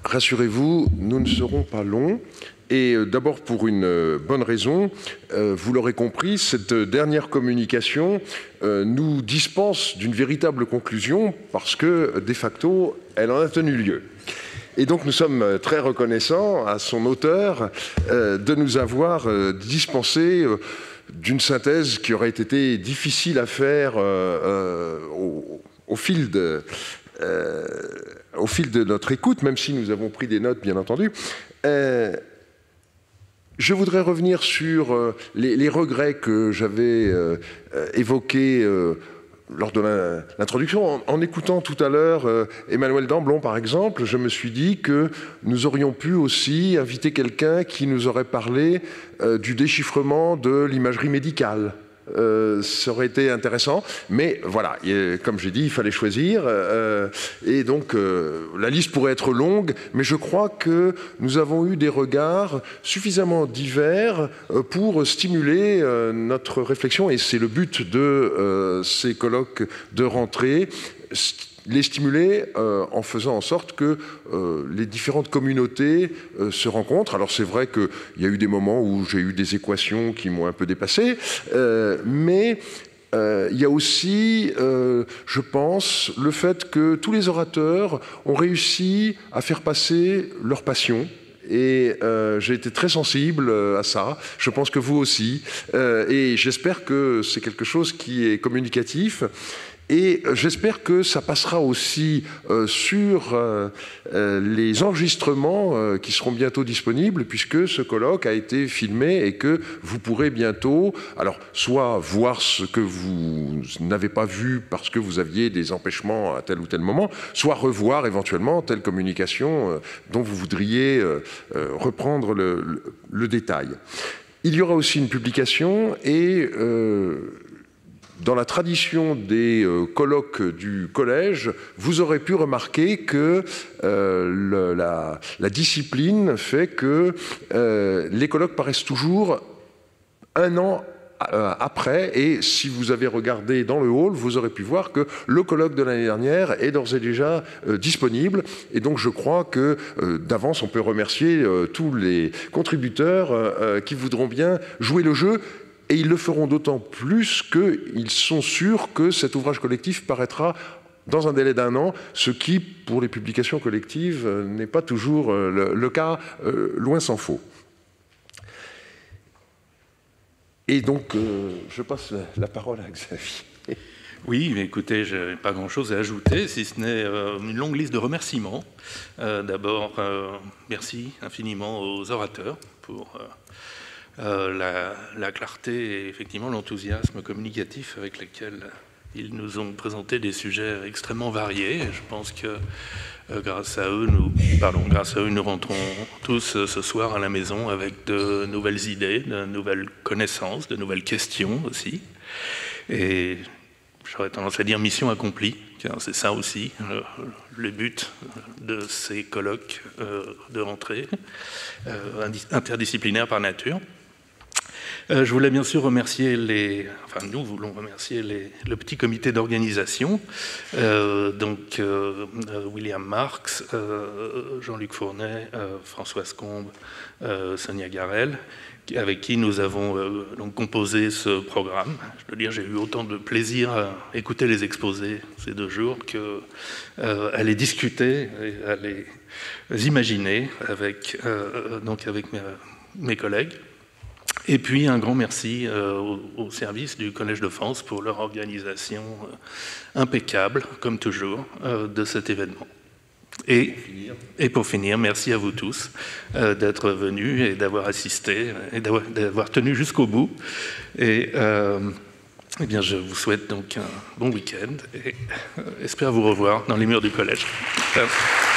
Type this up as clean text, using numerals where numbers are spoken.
rassurez-vous, nous ne serons pas longs. Et d'abord pour une bonne raison, vous l'aurez compris, cette dernière communication nous dispense d'une véritable conclusion parce que, de facto, elle en a tenu lieu. Et donc nous sommes très reconnaissants à son auteur de nous avoir dispensé d'une synthèse qui aurait été difficile à faire au fil de notre écoute, même si nous avons pris des notes, bien entendu. Je voudrais revenir sur les regrets que j'avais évoqués lors de l'introduction. En écoutant tout à l'heure Emmanuel Damblon, par exemple, je me suis dit que nous aurions pu aussi inviter quelqu'un qui nous aurait parlé du déchiffrement de l'imagerie médicale. Ça aurait été intéressant, mais voilà, comme j'ai dit, il fallait choisir, et donc la liste pourrait être longue, mais je crois que nous avons eu des regards suffisamment divers pour stimuler notre réflexion, et c'est le but de ces colloques de rentrée, les stimuler en faisant en sorte que les différentes communautés se rencontrent. Alors c'est vrai qu'il y a eu des moments où j'ai eu des équations qui m'ont un peu dépassé, mais il y a aussi, je pense, le fait que tous les orateurs ont réussi à faire passer leur passion. Et j'ai été très sensible à ça. Je pense que vous aussi. Et j'espère que c'est quelque chose qui est communicatif. Et j'espère que ça passera aussi sur les enregistrements qui seront bientôt disponibles, puisque ce colloque a été filmé et que vous pourrez bientôt, alors, soit voir ce que vous n'avez pas vu parce que vous aviez des empêchements à tel ou tel moment, soit revoir éventuellement telle communication dont vous voudriez reprendre le détail. Il y aura aussi une publication et dans la tradition des colloques du collège, vous aurez pu remarquer que la discipline fait que les colloques paraissent toujours un an après, et si vous avez regardé dans le hall, vous aurez pu voir que le colloque de l'année dernière est d'ores et déjà disponible, et donc je crois que d'avance on peut remercier tous les contributeurs qui voudront bien jouer le jeu. Et ils le feront d'autant plus qu'ils sont sûrs que cet ouvrage collectif paraîtra dans un délai d'1 an, ce qui, pour les publications collectives, n'est pas toujours le cas, loin s'en faut. Et donc, je passe la parole à Xavier. Oui, mais écoutez, je n'ai pas grand-chose à ajouter, si ce n'est une longue liste de remerciements. D'abord, merci infiniment aux orateurs pour la clarté et effectivement l'enthousiasme communicatif avec lequel ils nous ont présenté des sujets extrêmement variés. Et je pense que grâce à eux, nous rentrons tous ce soir à la maison avec de nouvelles idées, de nouvelles connaissances, de nouvelles questions aussi. Et j'aurais tendance à dire mission accomplie, car c'est ça aussi le but de ces colloques de rentrée, interdisciplinaires par nature. Je voulais bien sûr remercier nous voulons remercier le petit comité d'organisation, donc William Marx, Jean-Luc Fournet, Françoise Combe, Sonia Garel, avec qui nous avons donc composé ce programme. Je dois dire, j'ai eu autant de plaisir à écouter les exposés ces 2 jours qu'à les discuter et à les imaginer avec mes collègues. Et puis un grand merci au service du Collège de France pour leur organisation impeccable, comme toujours, de cet événement. Et pour finir, merci à vous tous d'être venus et d'avoir assisté et d'avoir tenu jusqu'au bout. Et eh bien, je vous souhaite donc un bon week-end et espère vous revoir dans les murs du collège. Merci.